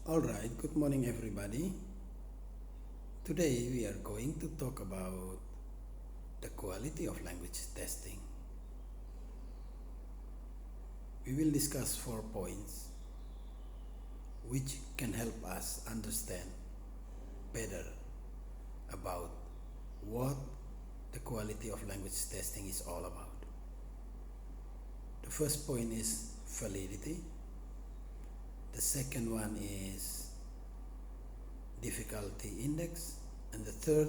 Alright, good morning everybody. Today we are going to talk about the quality of language testing. We will discuss 4 points which can help us understand better about what the quality of language testing is all about. The first point is validity. The second one is difficulty index, and the third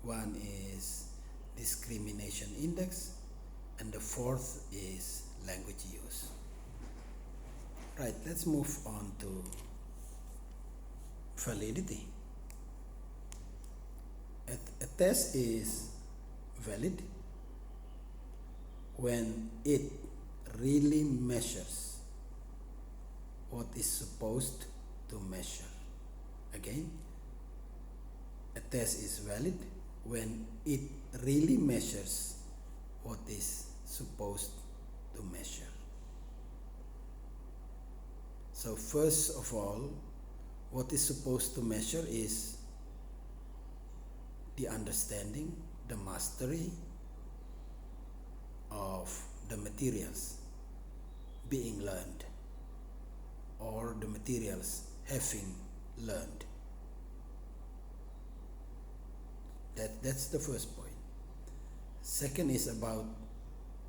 one is discrimination index, and the fourth is language use. Right, let's move on to validity. A test is valid when it really measures what is supposed to measure. Again, a test is valid when it really measures what is supposed to measure. So first of all, what is supposed to measure is the understanding, the mastery of the materials being learned, or the materials having learned. That's the first point. Second is about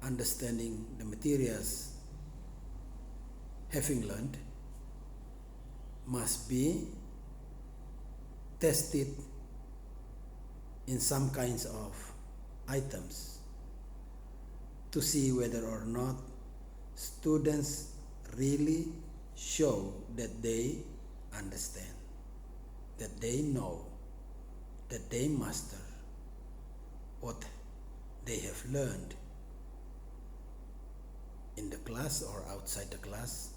understanding the materials having learned must be tested in some kinds of items to see whether or not students really show that they understand, that they know, that they master what they have learned in the class or outside the class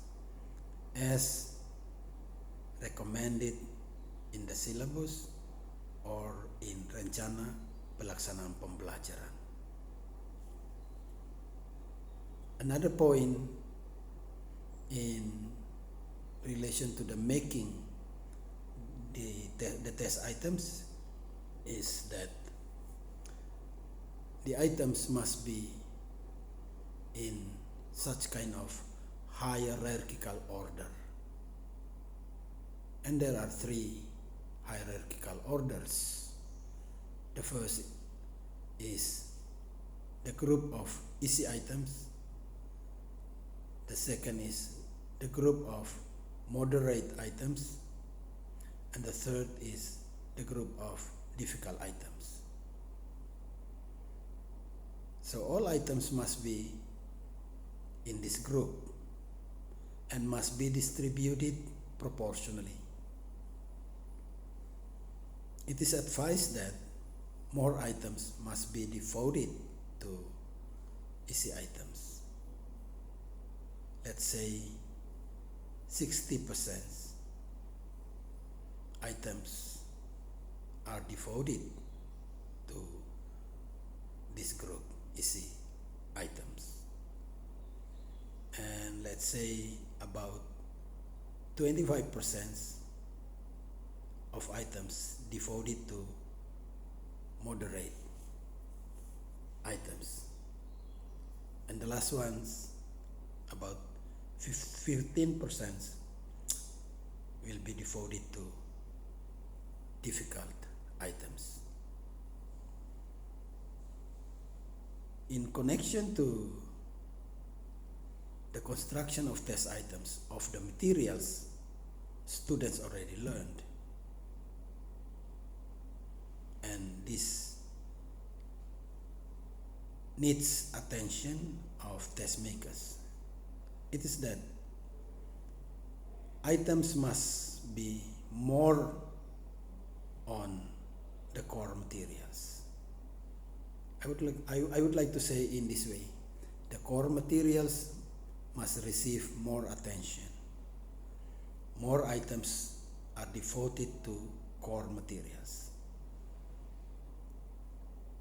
as recommended in the syllabus or in rencana pelaksanaan pembelajaran. Another point in relation to the making the test items is that the items must be in such kind of hierarchical order. And there are 3 hierarchical orders. The first is the group of easy items. The second is the group of moderate items. And the third is the group of difficult items. So all items must be in this group and must be distributed proportionally. It is advised that more items must be devoted to easy items. Let's say 60% items are devoted to this group, easy items. And let's say about 25% of items devoted to moderate items. And the last ones, about 15% will be devoted to difficult items. In connection to the construction of test items of the materials students already learned, and this needs attention of test makers, it is that items must be more on the core materials. I would like to say in this way, the core materials must receive more attention. More items are devoted to core materials.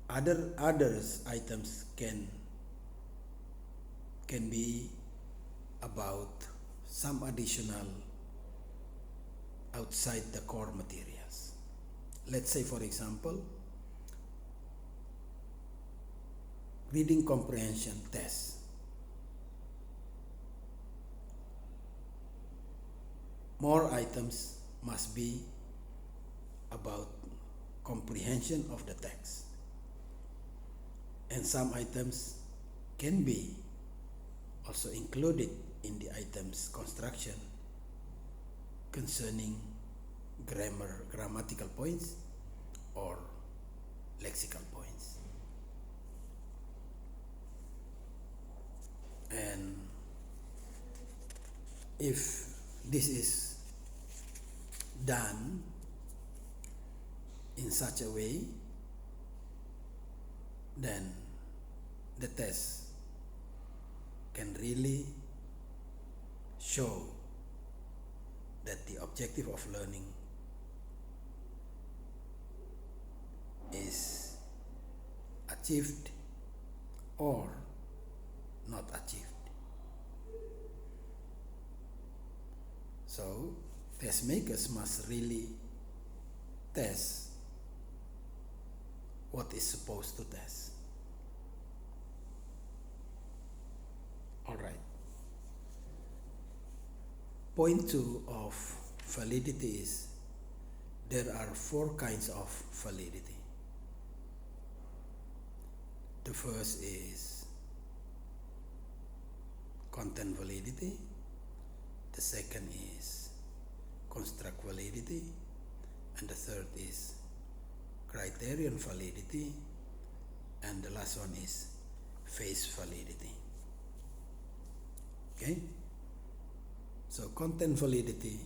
Other items can be about some additional outside the core materials. Let's say, for example, reading comprehension test. More items must be about comprehension of the text, and some items can be also included in the items construction concerning grammatical points or lexical points. And if this is done in such a way, then the test can really show that the objective of learning is achieved or not achieved. So, test makers must really test what is supposed to test. Alright. Point 2 of validity is there are 4 kinds of validity. The first is content validity. The second is construct validity. And the third is criterion validity. And the last one is phase validity. Okay? So content validity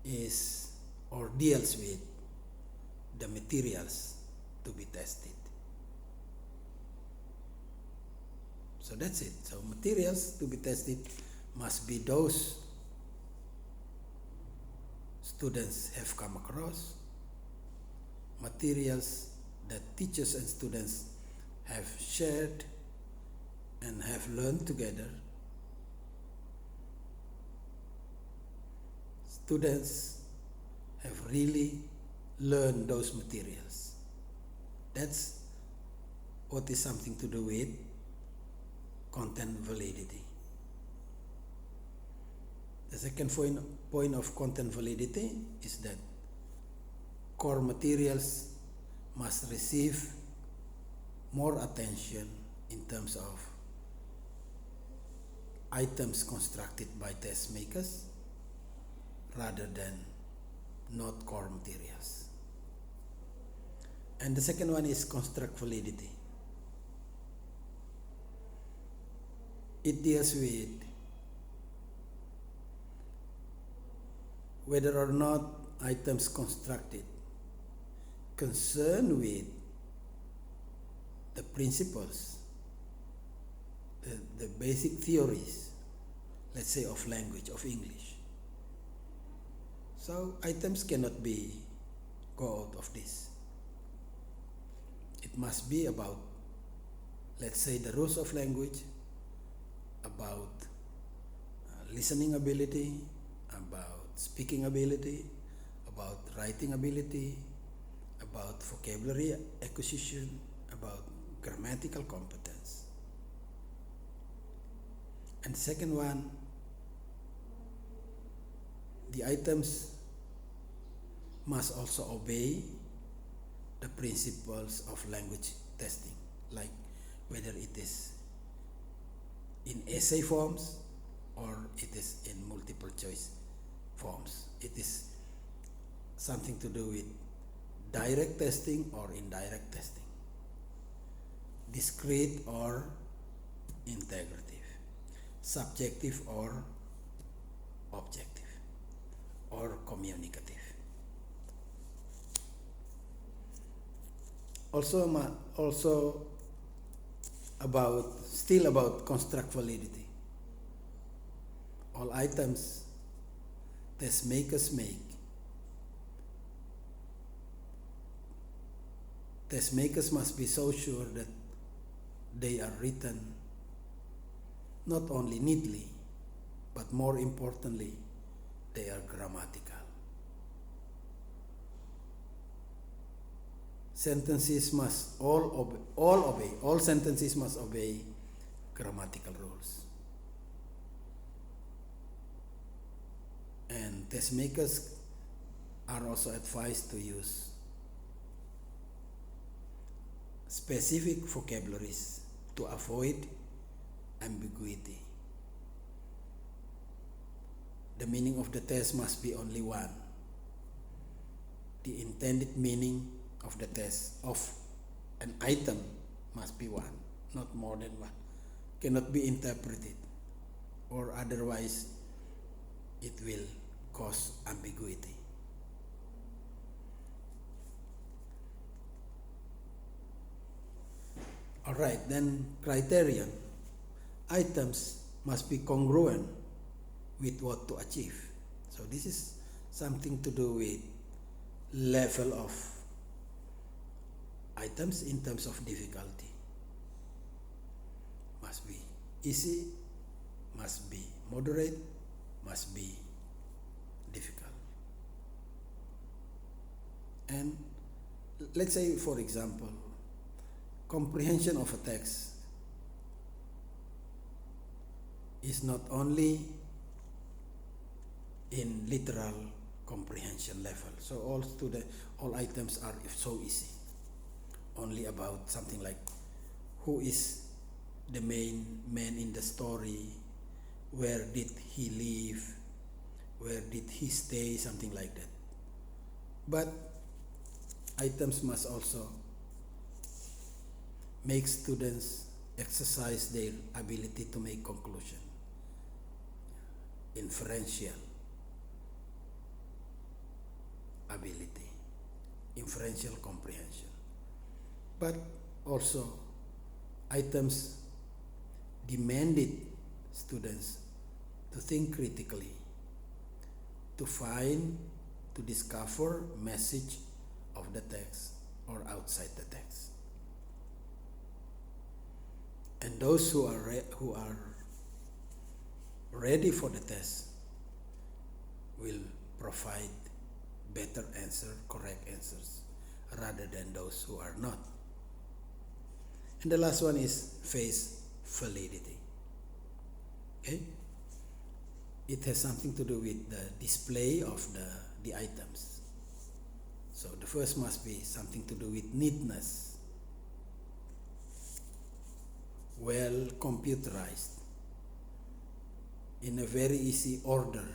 is or deals with the materials to be tested. So that's it. So materials to be tested must be those students have come across, materials that teachers and students have shared and have learned together. Students have really learned those materials. That's what is something to do with content validity. The second point of content validity is that core materials must receive more attention in terms of items constructed by test makers rather than not core materials. And the second one is construct validity. It deals with whether or not items constructed concern with the principles, the basic theories, let's say of language, of English. So items cannot go out of this. It must be about, let's say, the rules of language, about listening ability, about speaking ability, about writing ability, about vocabulary acquisition, about grammatical competence. And second one, the items must also obey the principles of language testing, like whether it is in essay forms or it is in multiple choice forms. It is something to do with direct testing or indirect testing, discrete or integrative, subjective or objective, or communicative. Also about construct validity. All items test makers make, test makers must be so sure that they are written not only neatly, but more importantly, they are grammatical. Sentences must all sentences must obey grammatical rules. And test makers are also advised to use specific vocabularies to avoid ambiguity. The meaning of the test must be only one. The intended meaning of the test of an item must be one, not more than one. Cannot be interpreted, or otherwise it will cause ambiguity. Alright, then criterion. Items must be congruent with what to achieve. So this is something to do with level of items in terms of difficulty. Must be easy, must be moderate, must be difficult. And let's say, for example, comprehension of a text is not only in literal comprehension level. So all items are so easy. Only about something like who is the main man in the story, where did he live, where did he stay, something like that. But items must also make students exercise their ability to make conclusion, inferential ability, inferential comprehension. But also items demanded students to think critically, to find, to discover message of the text or outside the text. And those who are ready for the test will provide better answer, correct answers, rather than those who are not. And the last one is face validity. Okay? It has something to do with the display of the items. So the first must be something to do with neatness, well computerized, in a very easy order,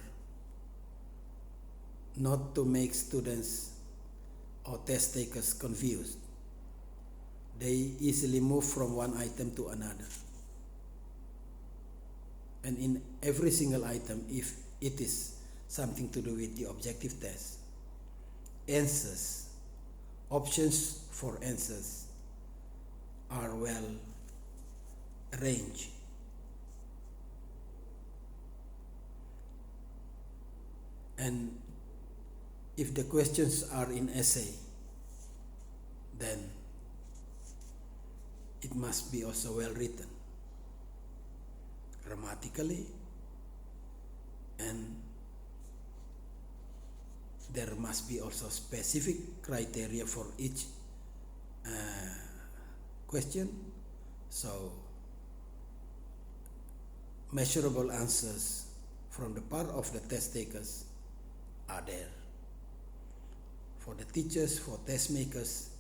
not to make students or test takers confused. They easily move from one item to another. And in every single item, if it is something to do with the objective test, answers, options for answers are well arranged. And if the questions are in essay, then it must be also well written, grammatically, and there must be also specific criteria for each question. So measurable answers from the part of the test takers are there. For the teachers, for test makers,